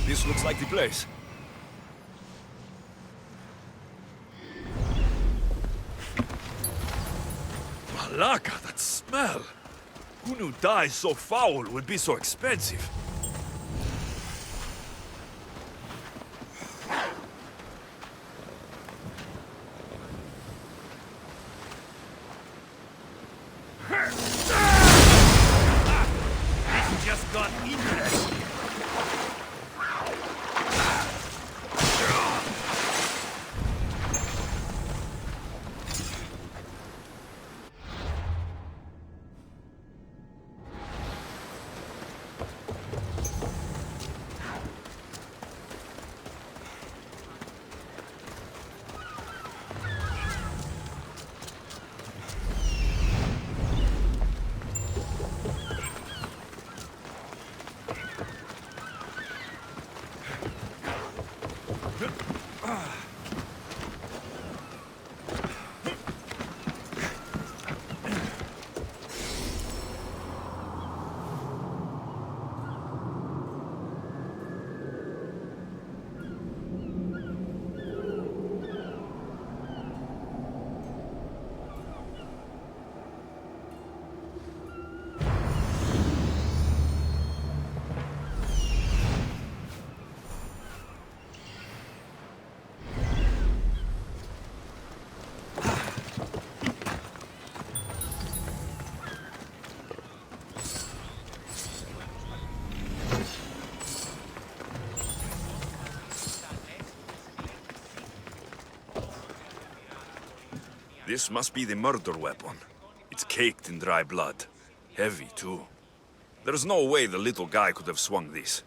This looks like the place. Malaka, that smell! Who knew dye so foul would be so expensive? This just got interesting. This must be the murder weapon. It's caked in dry blood. Heavy, too. There's no way the little guy could have swung this.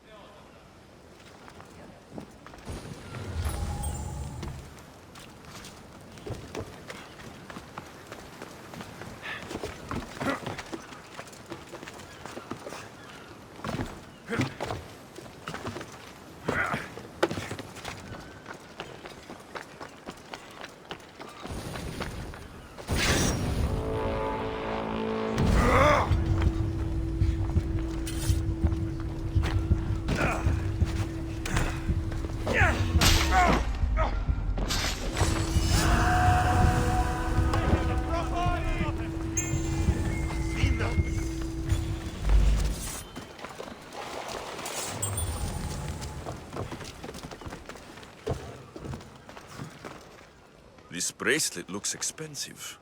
This bracelet looks expensive.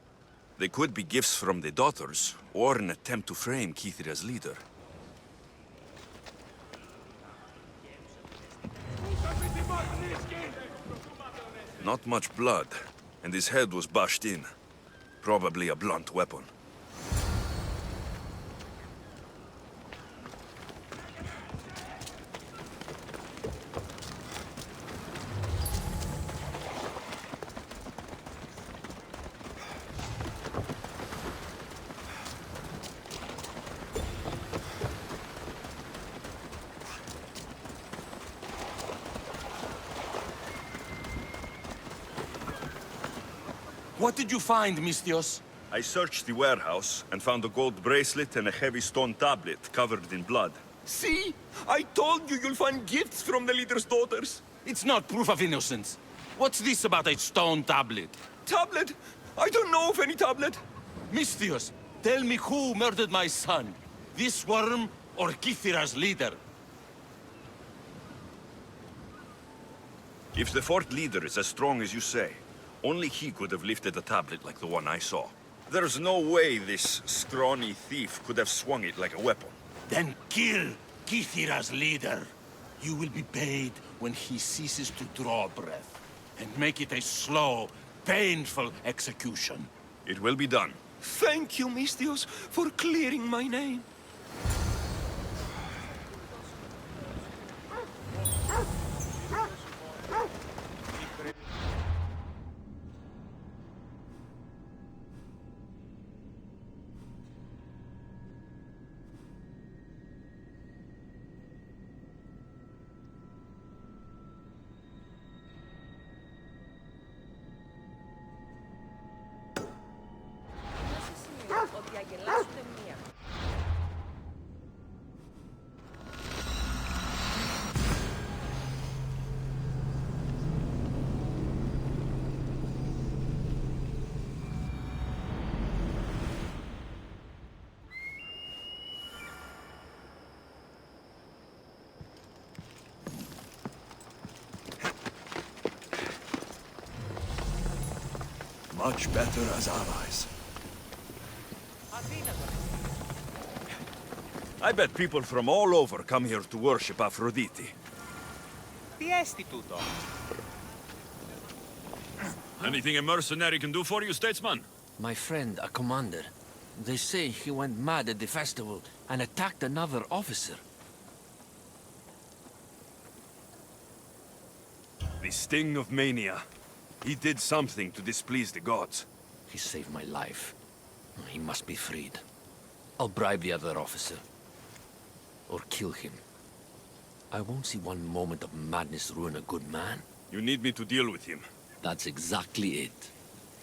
They could be gifts from the daughters, or an attempt to frame Kithira's leader. Not much blood, and his head was bashed in. Probably a blunt weapon. What did you find, Mistios? I searched the warehouse and found a gold bracelet and a heavy stone tablet covered in blood. See? I told you you'll find gifts from the leader's daughters. It's not proof of innocence. What's this about a stone tablet? Tablet? I don't know of any tablet. Mistios, tell me who murdered my son. This worm or Kithira's leader? If the fort leader is as strong as you say, only he could have lifted a tablet like the one I saw. There's no way this scrawny thief could have swung it like a weapon. Then kill Kithira's leader. You will be paid when he ceases to draw breath. And make it a slow, painful execution. It will be done. Thank you, Mistios, for clearing my name. ότι αγελάσουν μία. much better as allies. I bet people from all over come here to worship Aphrodite. Τι έστι τούτο? Anything a mercenary can do for you, statesman? My friend, a commander. They say he went mad at the festival and attacked another officer. The sting of mania. He did something to displease the gods. He saved my life. He must be freed. I'll bribe the other officer. Or kill him. I won't see one moment of madness ruin a good man. You need me to deal with him. That's exactly it.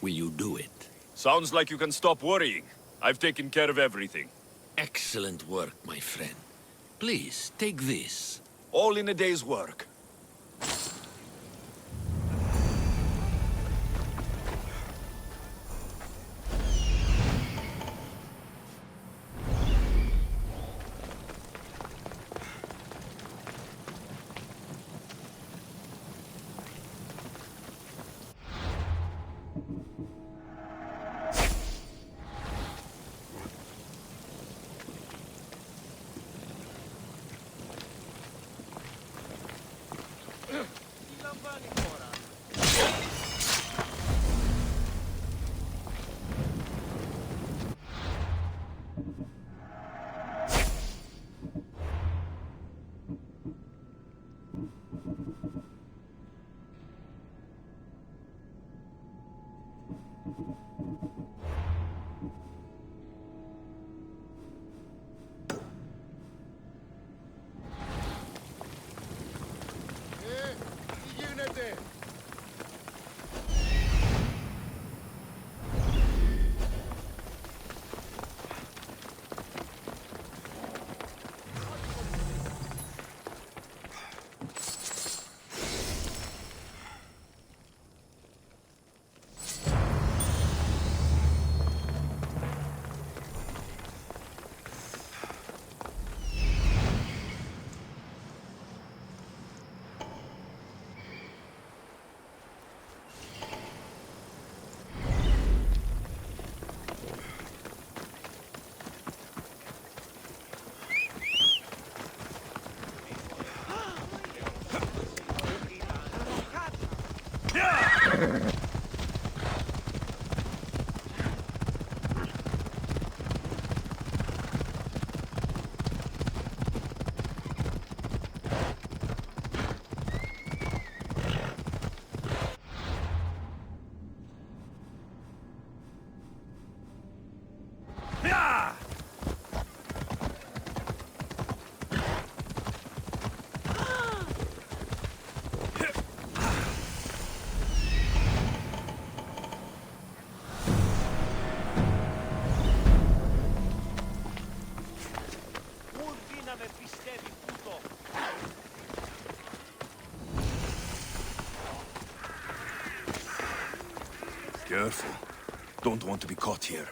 Will you do it? Sounds like you can stop worrying. I've taken care of everything. Excellent work, my friend. Please, take this. All in a day's work. Careful. Don't want to be caught here.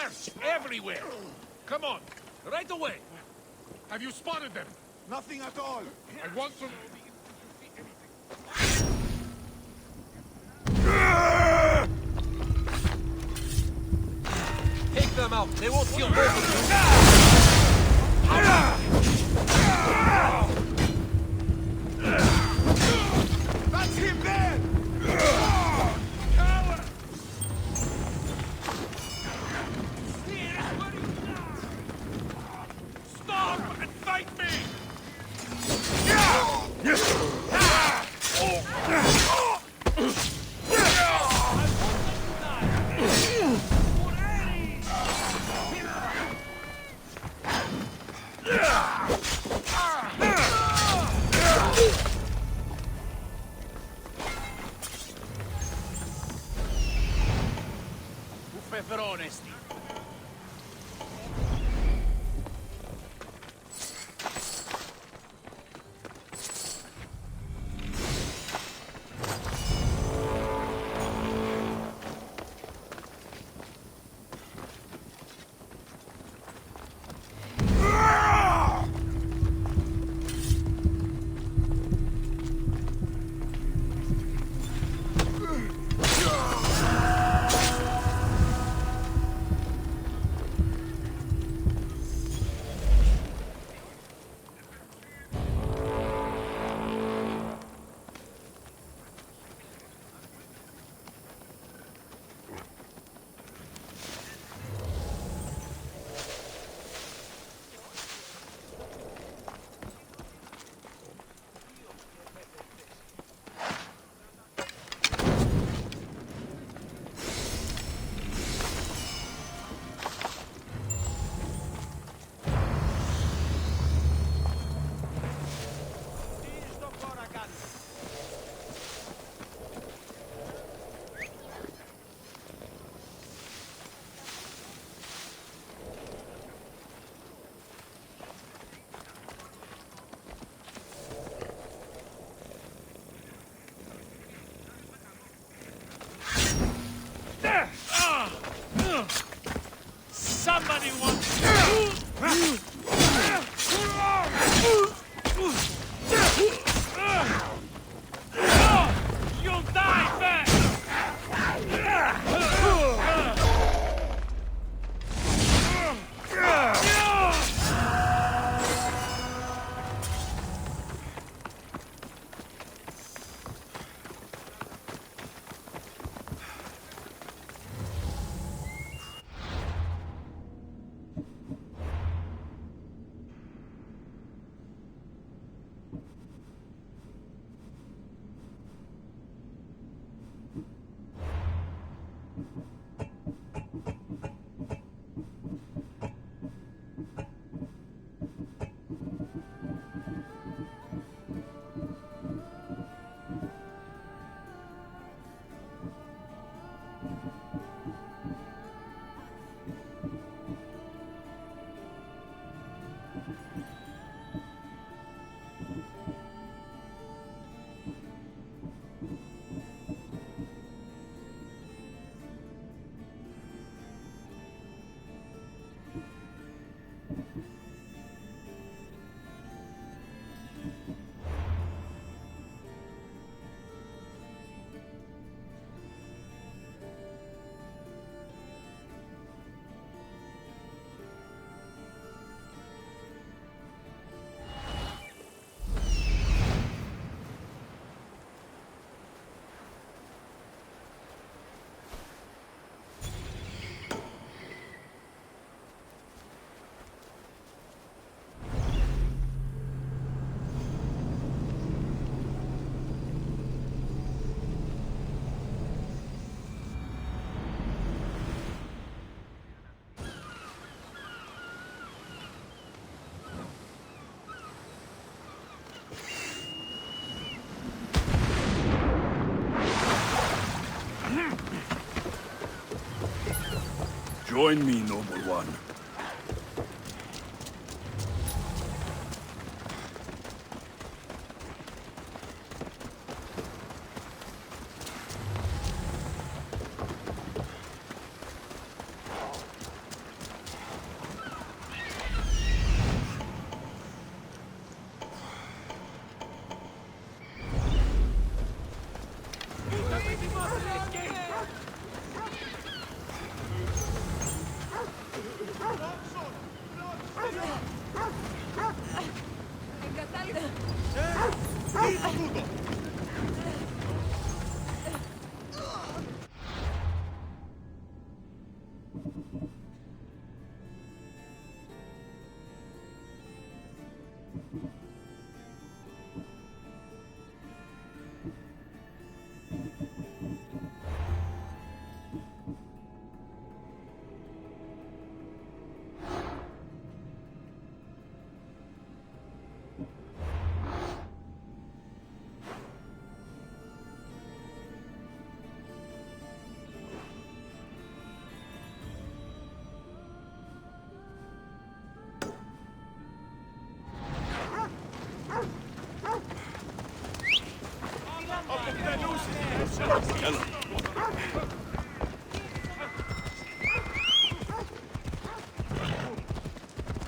Trash everywhere! Come on, right away! Have you spotted them? Nothing at all. I want to... Take them out. They won't kill both of you. That's him there! Stop and fight me! Uffe per onesti. Somebody wants... You'll die fast! Join me, noble one.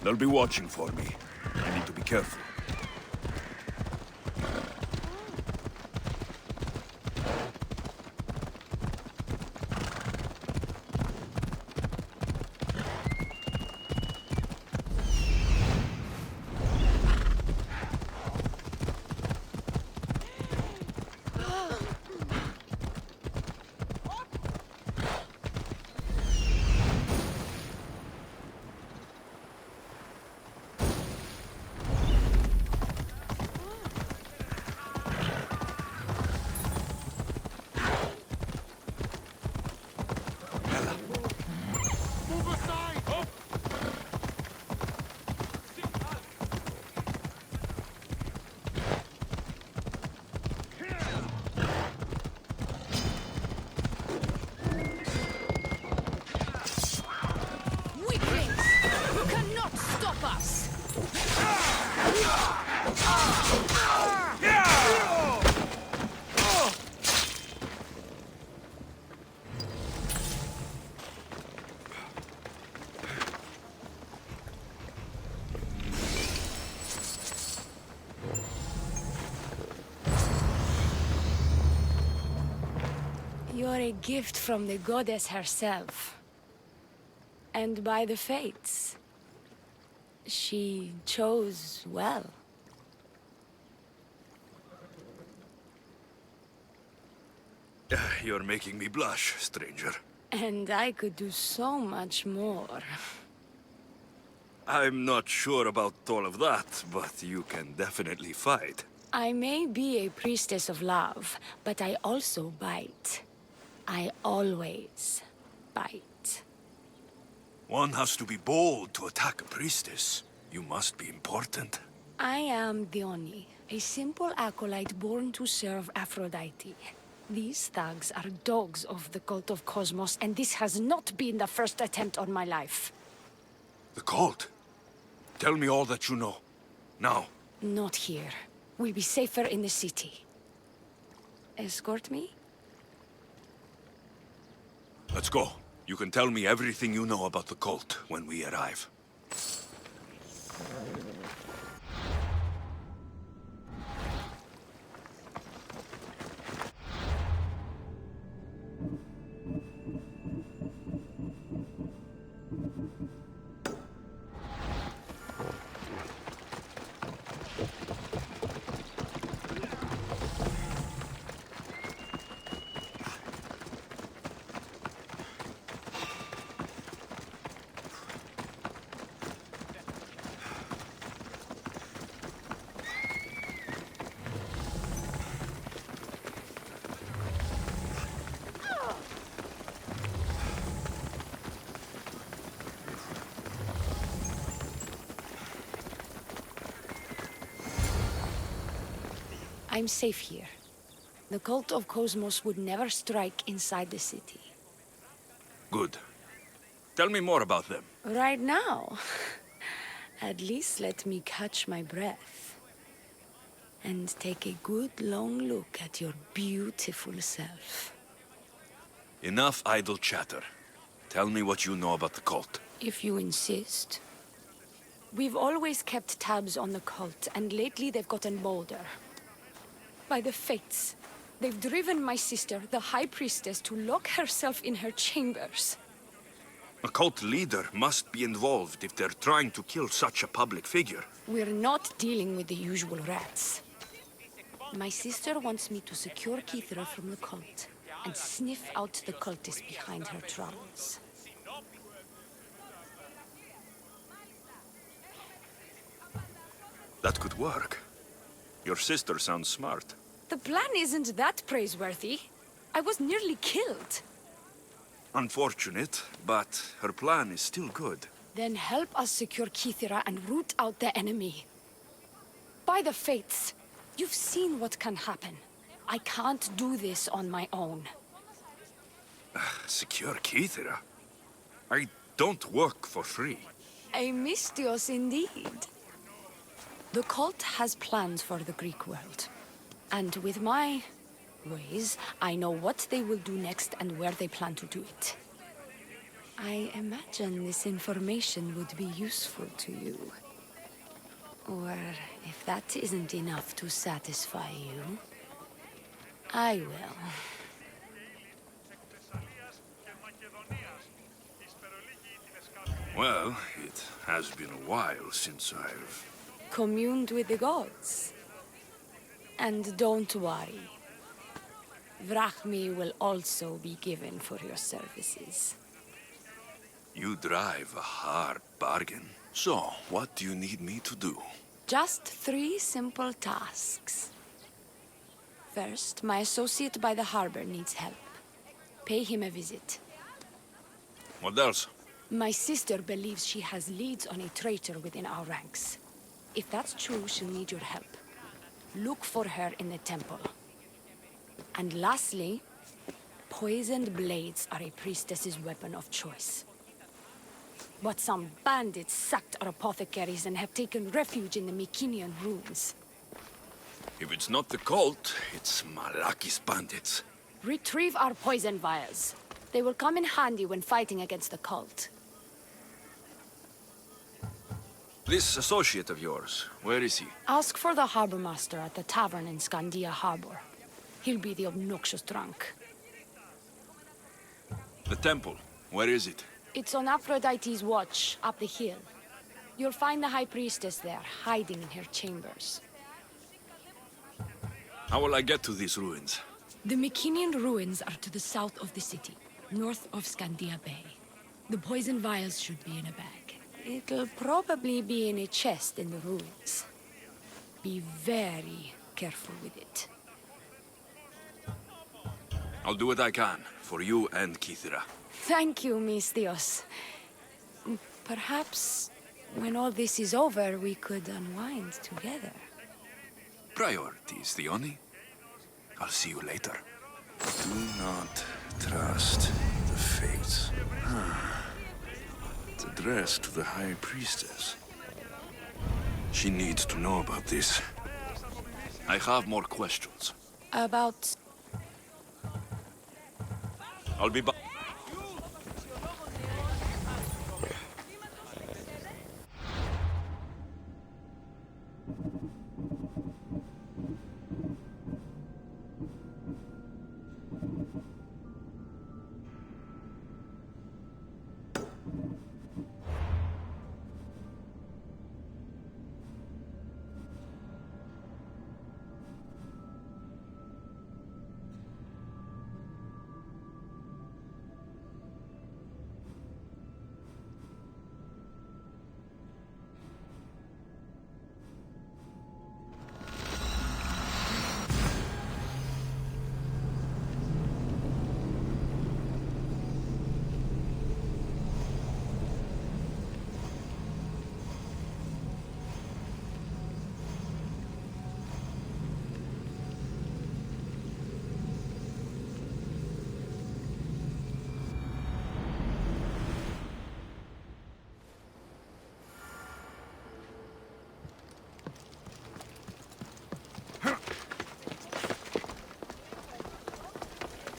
They'll be watching for me. I need to be careful. Move aside! Oh. Weaklings! You cannot stop us! You're a gift from the goddess herself. And by the fates. She chose well. You're making me blush, stranger. And I could do so much more. I'm not sure about all of that, but you can definitely fight. I may be a priestess of love, but I also bite. I always bite. One has to be bold to attack a priestess. You must be important. I am Dione, a simple acolyte born to serve Aphrodite. These thugs are dogs of the cult of Cosmos, and this has not been the first attempt on my life. The cult? Tell me all that you know. Now. Not here. We'll be safer in the city. Escort me? Let's go. You can tell me everything you know about the cult when we arrive. I'm safe here. The cult of Cosmos would never strike inside the city. Good. Tell me more about them. Right now? At least let me catch my breath. And take a good long look at your beautiful self. Enough idle chatter. Tell me what you know about the cult. If you insist. We've always kept tabs on the cult, and lately they've gotten bolder. By the fates, they've driven my sister, the High Priestess, to lock herself in her chambers. A cult leader must be involved if they're trying to kill such a public figure. We're not dealing with the usual rats. My sister wants me to secure Kithra from the cult, and sniff out the cultists behind her troubles. That could work. Your sister sounds smart. The plan isn't that praiseworthy. I was nearly killed. Unfortunate, but her plan is still good. Then help us secure Kithra and root out the enemy. By the fates, you've seen what can happen. I can't do this on my own. Secure Kithra? I don't work for free. A mystios indeed. The cult has plans for the Greek world. And with my ways, I know what they will do next and where they plan to do it. I imagine this information would be useful to you. Or, if that isn't enough to satisfy you, I will. Well, it has been a while since I've... Communed with the gods. And don't worry. Vrachmi will also be given for your services. You drive a hard bargain. So, what do you need me to do? Just 3 simple tasks. First, my associate by the harbor needs help. Pay him a visit. What else? My sister believes she has leads on a traitor within our ranks. If that's true, she'll need your help. Look for her in the temple. And lastly, poisoned blades are a priestess's weapon of choice. But some bandits sacked our apothecaries and have taken refuge in the Mycenaean ruins. If it's not the cult, it's Malaki's bandits. Retrieve our poison vials. They will come in handy when fighting against the cult. This associate of yours, where is he? Ask for the harbor master at the tavern in Scandia Harbor. He'll be the obnoxious drunk. The temple, where is it? It's on Aphrodite's watch, up the hill. You'll find the High Priestess there, hiding in her chambers. How will I get to these ruins? The Mycenaean ruins are to the south of the city, north of Scandia Bay. The poison vials should be in a bag. It'll probably be in a chest in the ruins. Be very careful with it. I'll do what I can, for you and Kithira. Thank you, Mistios. Perhaps, when all this is over, we could unwind together. Priorities, Theoni. I'll see you later. Do not trust the fates. It's addressed to the High Priestess. She needs to know about this. I have more questions. About... I'll be back.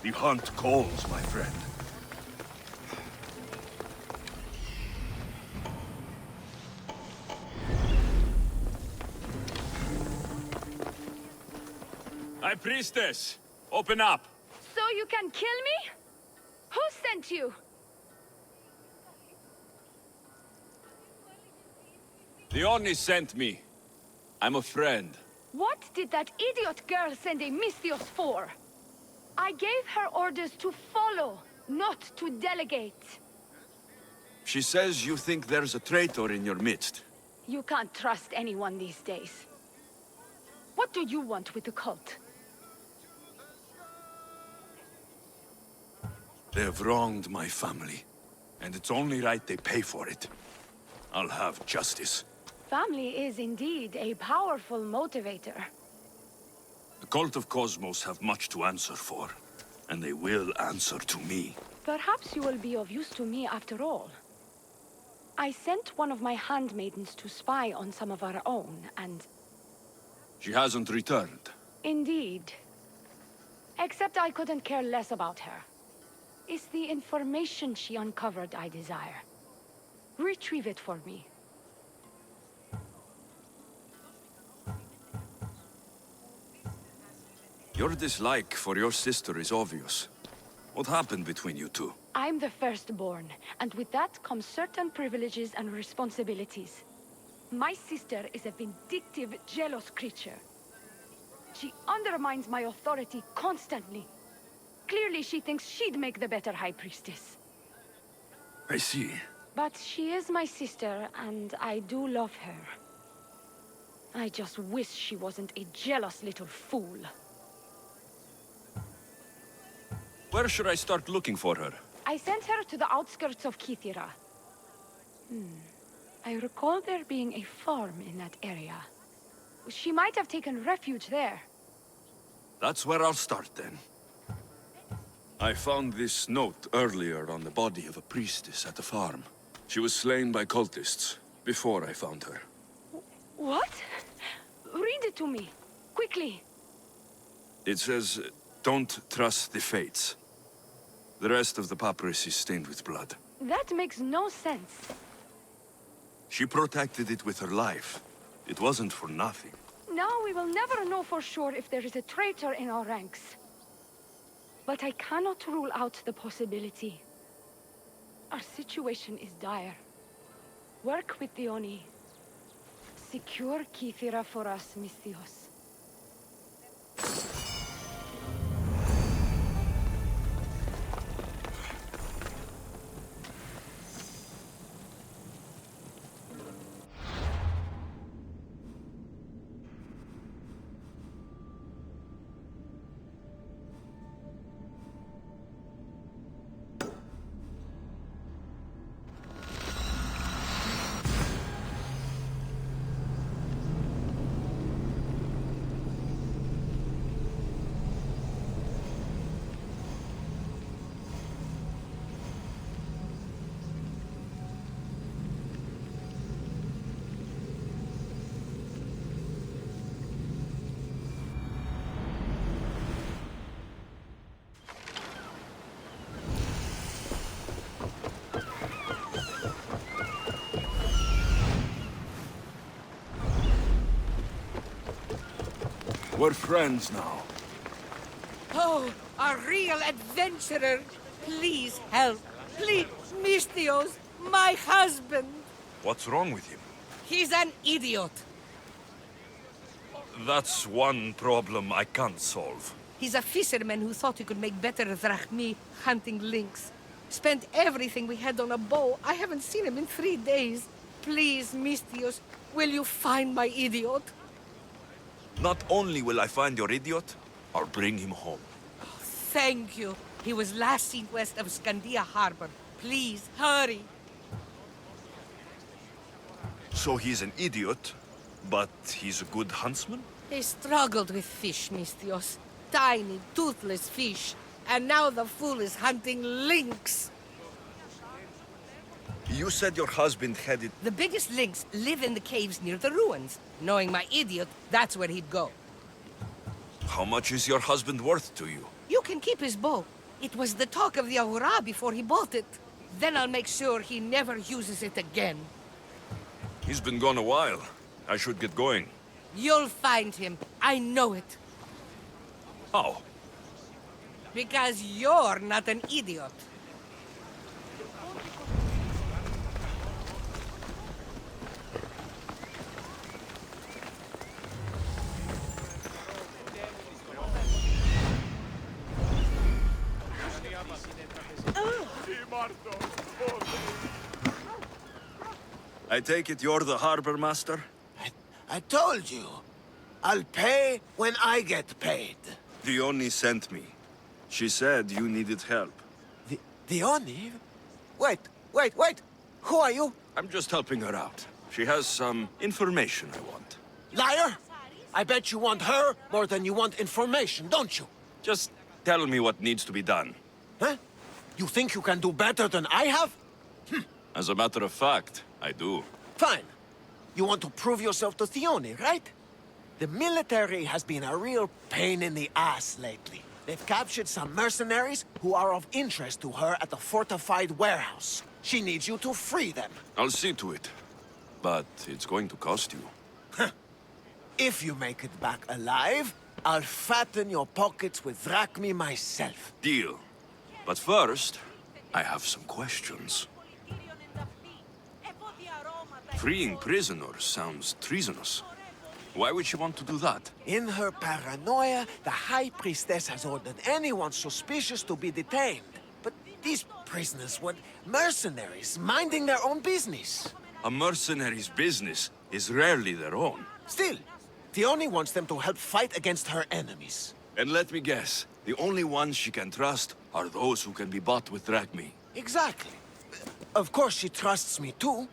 The hunt calls, my friend. High Priestess, open up. So you can kill me? Who sent you? The Oni sent me. I'm a friend. What did that idiot girl send a Mistios for? I gave her orders to follow, not to delegate. She says you think there's a traitor in your midst. You can't trust anyone these days. What do you want with the cult? They have wronged my family, and it's only right they pay for it. I'll have justice. Family is indeed a powerful motivator. The cult of Cosmos have much to answer for, and they will answer to me. Perhaps you will be of use to me after all. I sent one of my handmaidens to spy on some of our own, and... She hasn't returned. Indeed. Except I couldn't care less about her. It's the information she uncovered I desire. Retrieve it for me. Your dislike for your sister is obvious. What happened between you two? I'm the firstborn, and with that comes certain privileges and responsibilities. My sister is a vindictive, jealous creature. She undermines my authority constantly. Clearly she thinks she'd make the better High Priestess. I see. But she is my sister, and I do love her. I just wish she wasn't a jealous little fool. Where should I start looking for her? I sent her to the outskirts of Kithira. I recall there being a farm in that area. She might have taken refuge there. That's where I'll start then. I found this note earlier on the body of a priestess at the farm. She was slain by cultists before I found her. What? Read it to me, quickly. It says, don't trust the fates. The rest of the papyrus is stained with blood. That makes no sense. She protected it with her life. It wasn't for nothing. Now we will never know for sure if there is a traitor in our ranks. But I cannot rule out the possibility. Our situation is dire. Work with the Oni. Secure Kithira for us, Misthios. We're friends now. Oh, a real adventurer. Please help. Please, Mistios, my husband. What's wrong with him? He's an idiot. That's one problem I can't solve. He's a fisherman who thought he could make better drachmi hunting lynx. Spent everything we had on a bow. I haven't seen him in 3 days. Please, Mistios, will you find my idiot? Not only will I find your idiot, I'll bring him home. Thank you. He was last seen west of Scandia Harbor. Please, hurry. So he's an idiot, but he's a good huntsman? He struggled with fish, Mistios. Tiny, toothless fish. And now the fool is hunting lynx. You said your husband headed... The biggest lynx live in the caves near the ruins. Knowing my idiot, that's where he'd go. How much is your husband worth to you? You can keep his bow. It was the talk of the Ahura before he bought it. Then I'll make sure he never uses it again. He's been gone a while. I should get going. You'll find him. I know it. How? Because you're not an idiot. I take it you're the harbor master? I told you. I'll pay when I get paid. The Oni sent me. She said you needed help. The Oni? Wait. Who are you? I'm just helping her out. She has some information I want. Liar! I bet you want her more than you want information, don't you? Just tell me what needs to be done. Huh? You think you can do better than I have? As a matter of fact, I do. Fine. You want to prove yourself to Theoni, right? The military has been a real pain in the ass lately. They've captured some mercenaries who are of interest to her at the fortified warehouse. She needs you to free them. I'll see to it. But it's going to cost you. If you make it back alive, I'll fatten your pockets with drachmi myself. Deal. But first, I have some questions. Freeing prisoners sounds treasonous. Why would she want to do that? In her paranoia, the High Priestess has ordered anyone suspicious to be detained. But these prisoners were mercenaries, minding their own business. A mercenary's business is rarely their own. Still, Tioni wants them to help fight against her enemies. And let me guess, the only ones she can trust are those who can be bought with drachmi. Exactly. Of course she trusts me too.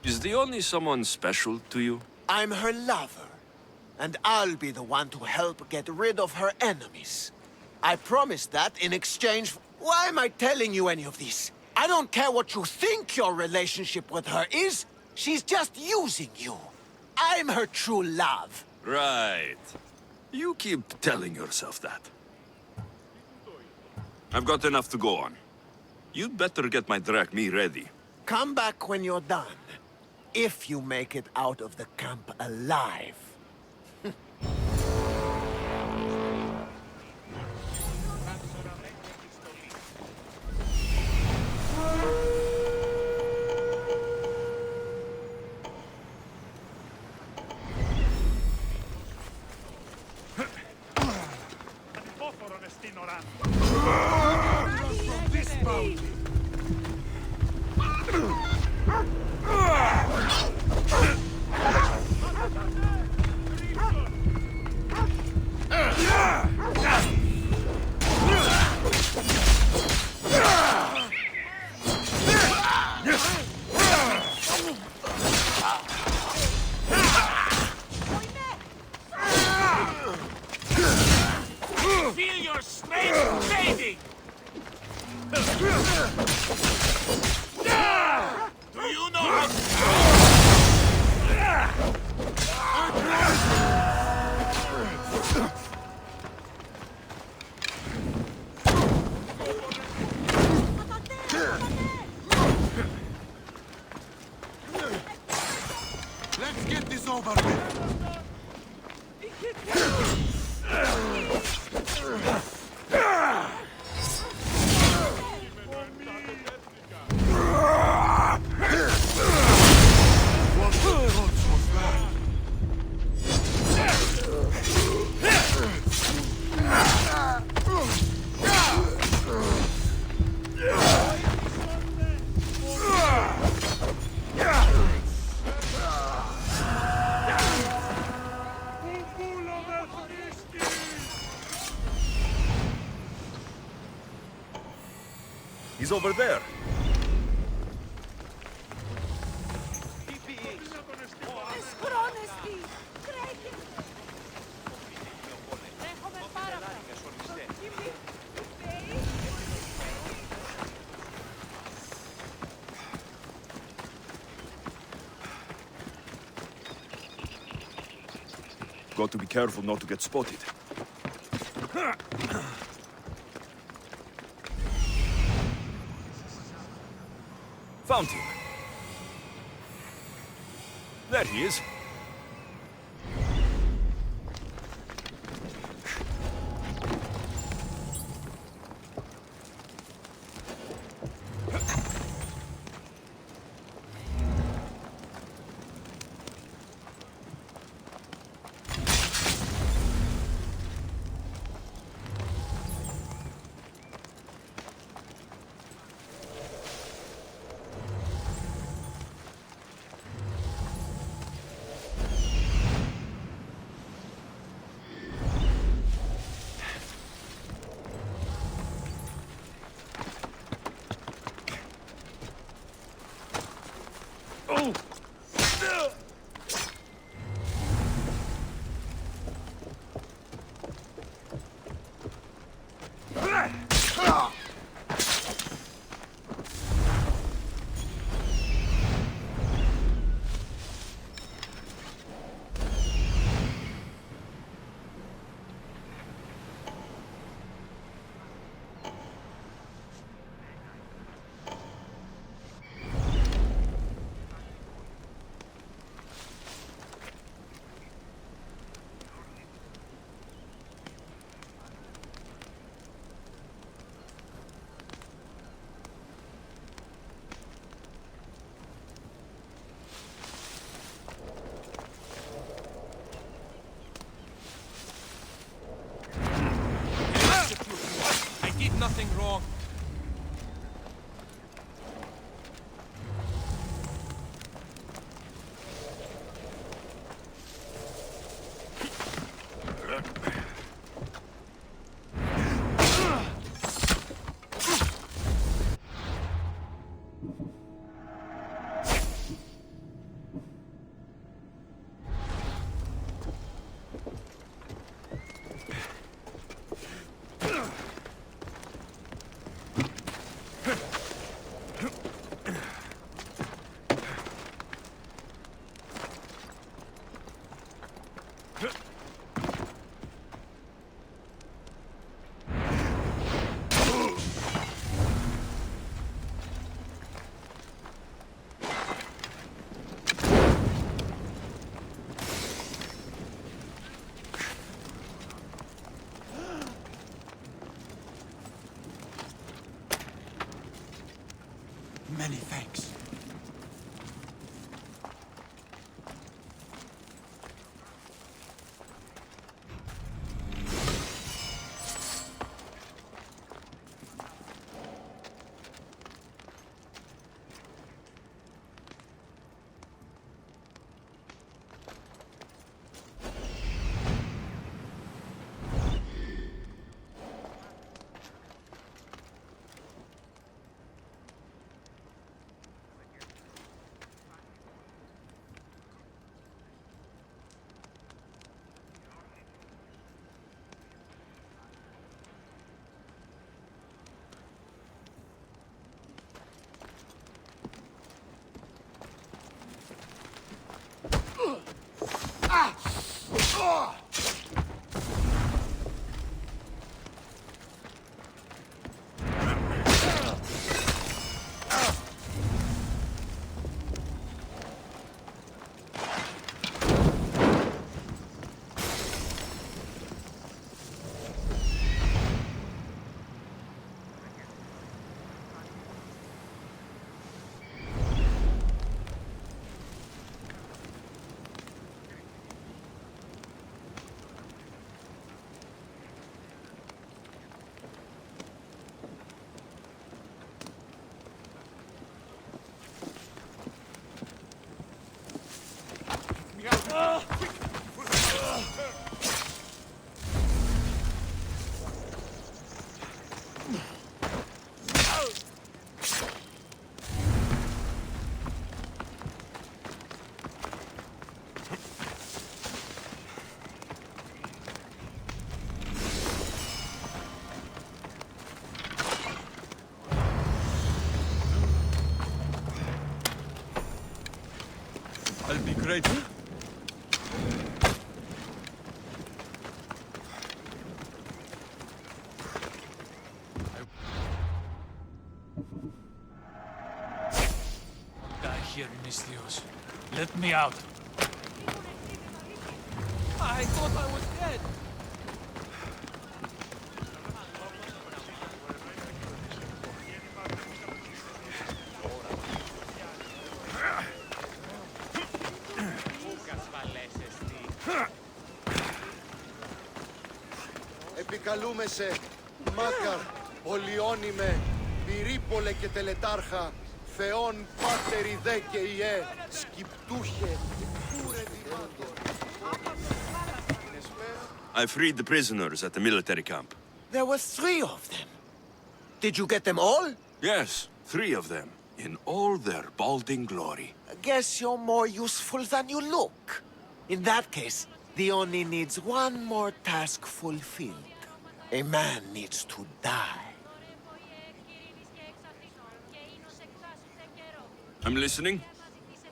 Is the only someone special to you? I'm her lover. And I'll be the one to help get rid of her enemies. I promise that in exchange for... Why am I telling you any of this? I don't care what you think your relationship with her is. She's just using you. I'm her true love. Right. You keep telling yourself that. I've got enough to go on. You'd better get my drachmi ready. Come back when you're done. If you make it out of the camp alive. Feel your strength fading! Do you know how... Let's get this over with. He's over there. Got to be careful not to get spotted. Found him. There he is. something wrong. Many thanks. I'll be grateful. Die here, Mistios. Let me out. I thought I was dead. Επικαλούμε σε Μάκαρ, Πολιόνιμε, Πυρίπολε και Τελετάρχα, Θεόν Πάτερ δε και Ιε, Σκυπτούχε, Κούρε Δημάτων. I freed the prisoners at the military camp. There were 3 of them. Did you get them all? Yes, 3 of them, in all their balding glory. I guess you're more useful than you look. In that case, the Oni needs one more task fulfilled. A man needs to die. I'm listening.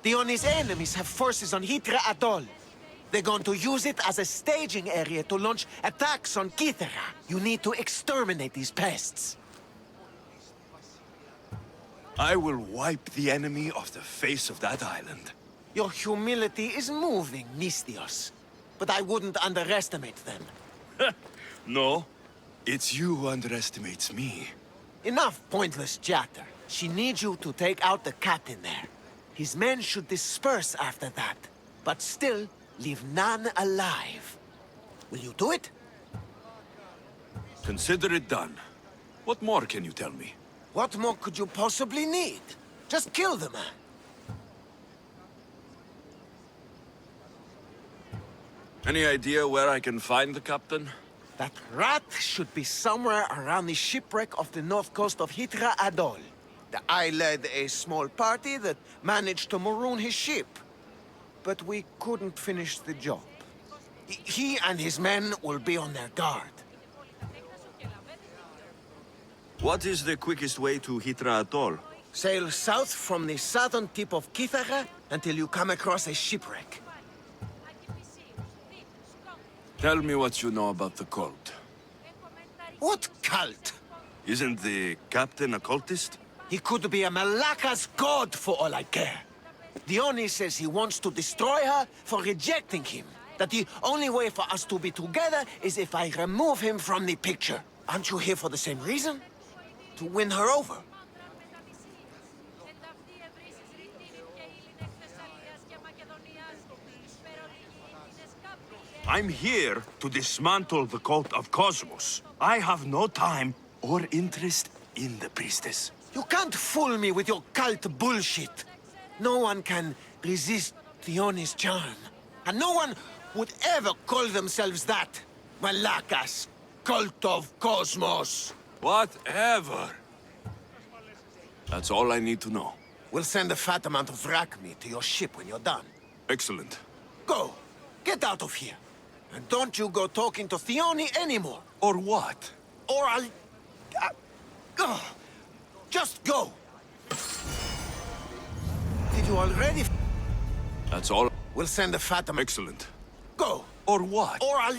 The Oni's enemies have forces on Hitra Atoll. They're going to use it as a staging area to launch attacks on Kythera. You need to exterminate these pests. I will wipe the enemy off the face of that island. Your humility is moving, Mistios. But I wouldn't underestimate them. No, it's you who underestimates me. Enough pointless chatter. She needs you to take out the captain there. His men should disperse after that, but still leave none alive. Will you do it? Consider it done. What more can you tell me? What more could you possibly need? Just kill the man. Any idea where I can find the captain? That rat should be somewhere around the shipwreck off the north coast of Hitra Adol. I led a small party that managed to maroon his ship. But we couldn't finish the job. He and his men will be on their guard. What is the quickest way to Hitra Atoll? Sail south from the southern tip of Kithara until you come across a shipwreck. Tell me what you know about the cult. What cult? Isn't the captain a cultist? He could be a Malaka's god for all I care. Dione says he wants to destroy her for rejecting him. That the only way for us to be together is if I remove him from the picture. Aren't you here for the same reason? To win her over? I'm here to dismantle the cult of Cosmos. I have no time or interest in the priestess. You can't fool me with your cult bullshit. No one can resist Dione's charm. And no one would ever call themselves that. Malakas, cult of Cosmos. Whatever. That's all I need to know. We'll send a fat amount of rack meat to your ship when you're done. Excellent. Go. Get out of here. And don't you go talking to Thione anymore. Or what? Or I'll... just go. Did you already... That's all. We'll send a fat amount... Excellent. Go. Or what? Or I'll...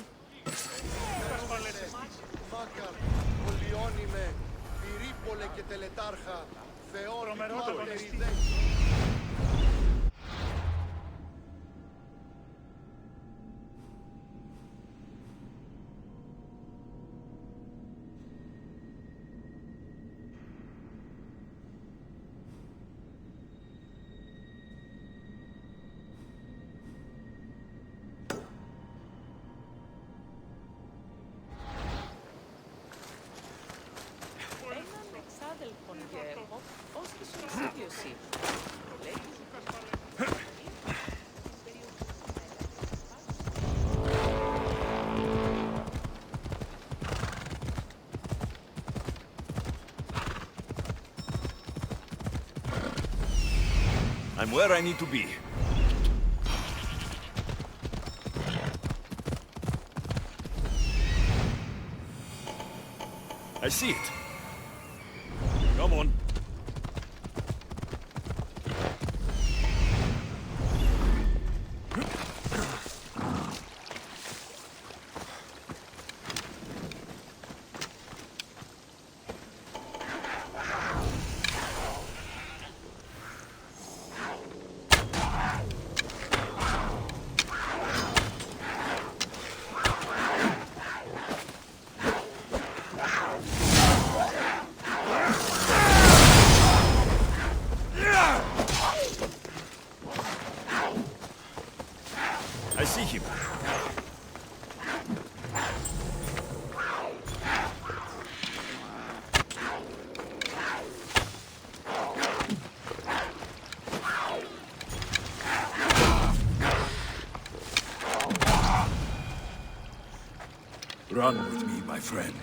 I'm where I need to be. I see it. Come on. I see him. Run with me, my friend.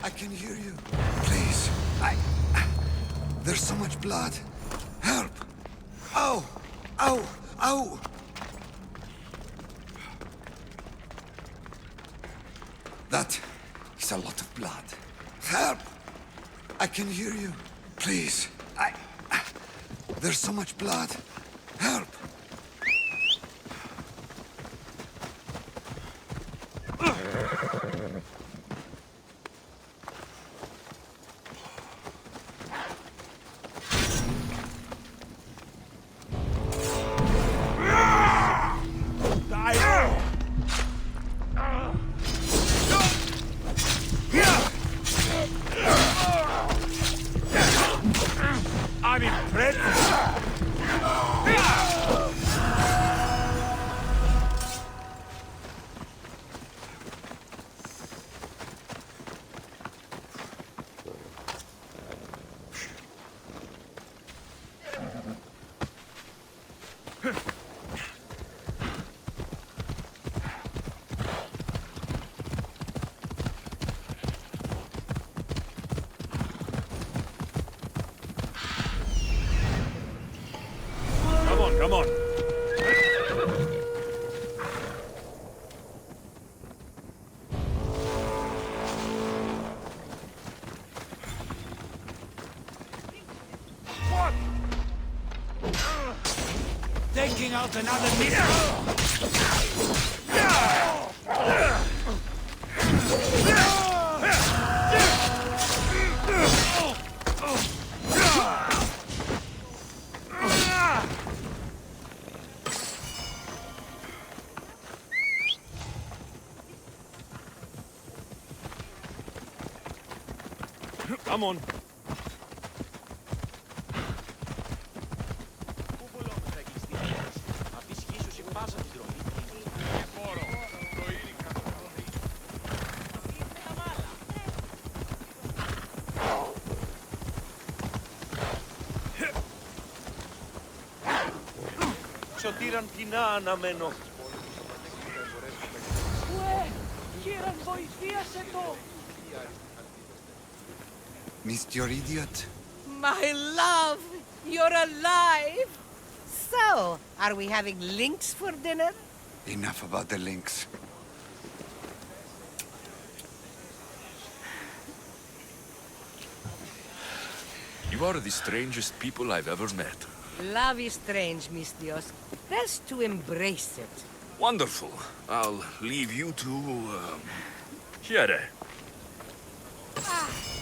I can hear you. Please. There's so much blood. Help! Ow! Ow! Ow! That is a lot of blood. Help! I can hear you. Please. There's so much blood. Help! I'm impressed. Come on. What? Taking out another Come on. Σωτήραν κοινά αναμένω. Κύραν, βοηθίασε το! Missed your idiot? My love, you're alive! So, are we having links for dinner? Enough about the links. You are the strangest people I've ever met. Love is strange, Mistios. Best to embrace it. Wonderful. I'll leave you to, Here. Ah,